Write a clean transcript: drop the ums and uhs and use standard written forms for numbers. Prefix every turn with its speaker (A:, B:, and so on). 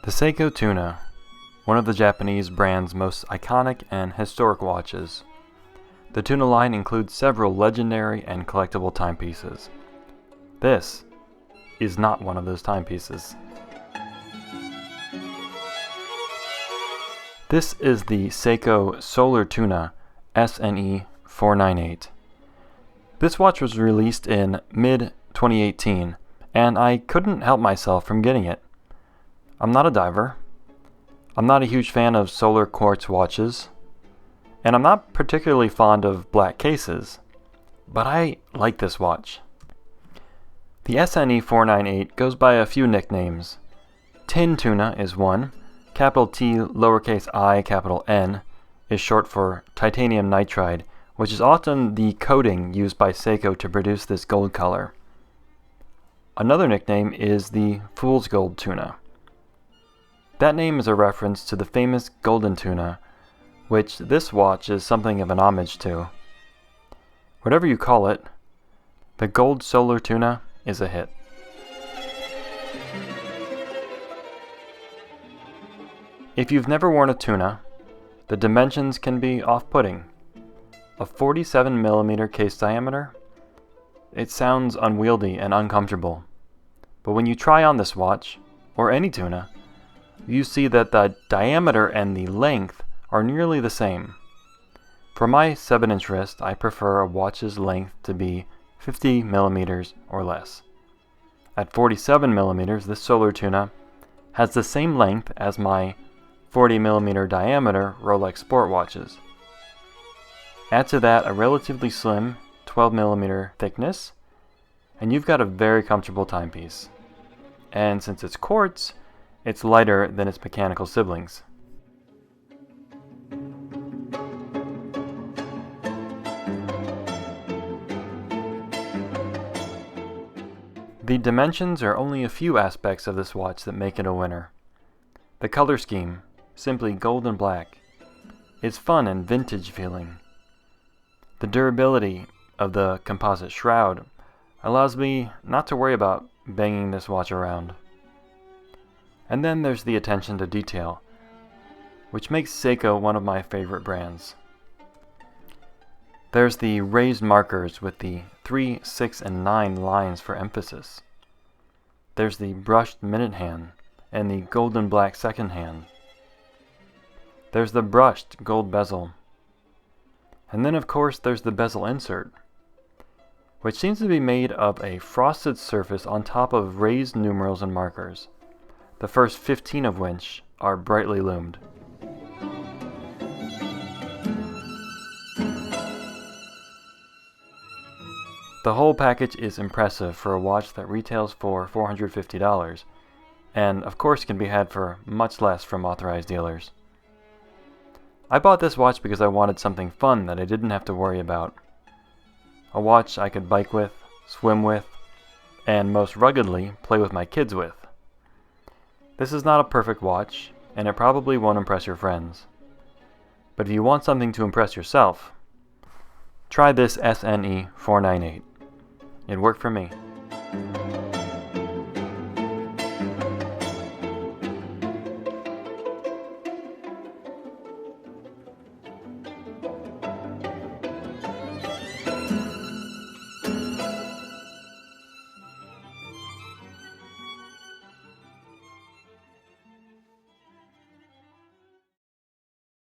A: The Seiko Tuna, one of the Japanese brand's most iconic and historic watches. The Tuna line includes several legendary and collectible timepieces. This is not one of those timepieces. This is the Seiko Solar Tuna SNE498. This watch was released in mid-2018, and I couldn't help myself from getting it. I'm not a diver, I'm not a huge fan of solar quartz watches, and I'm not particularly fond of black cases, but I like this watch. The SNE498 goes by a few nicknames. Tin Tuna is one, capital T lowercase I capital N is short for titanium nitride, which is often the coating used by Seiko to produce this gold color. Another nickname is the Fool's Gold Tuna. That name is a reference to the famous golden tuna, which this watch is something of an homage to. Whatever you call it, the gold solar tuna is a hit. If you've never worn a tuna, the dimensions can be off-putting. A 47mm case diameter? It sounds unwieldy and uncomfortable. But when you try on this watch, or any tuna, you see that the diameter and the length are nearly the same. For my 7-inch wrist, I prefer a watch's length to be 50mm or less. At 47mm, this solar tuna has the same length as my 40mm diameter Rolex sport watches. Add to that a relatively slim 12mm thickness, and you've got a very comfortable timepiece. And since it's quartz, it's lighter than its mechanical siblings. The dimensions are only a few aspects of this watch that make it a winner. The color scheme, simply gold and black, is fun and vintage feeling. The durability of the composite shroud allows me not to worry about banging this watch around. And then there's the attention to detail, which makes Seiko one of my favorite brands. There's the raised markers with the 3, 6, and 9 lines for emphasis. There's the brushed minute hand and the golden black second hand. There's the brushed gold bezel. And then of course there's the bezel insert, which seems to be made of a frosted surface on top of raised numerals and markers, the first 15 of which are brightly loomed. The whole package is impressive for a watch that retails for $450, and of course can be had for much less from authorized dealers. I bought this watch because I wanted something fun that I didn't have to worry about. A watch I could bike with, swim with, and most ruggedly, play with my kids with. This is not a perfect watch, and it probably won't impress your friends. But if you want something to impress yourself, try this SNE498. It worked for me.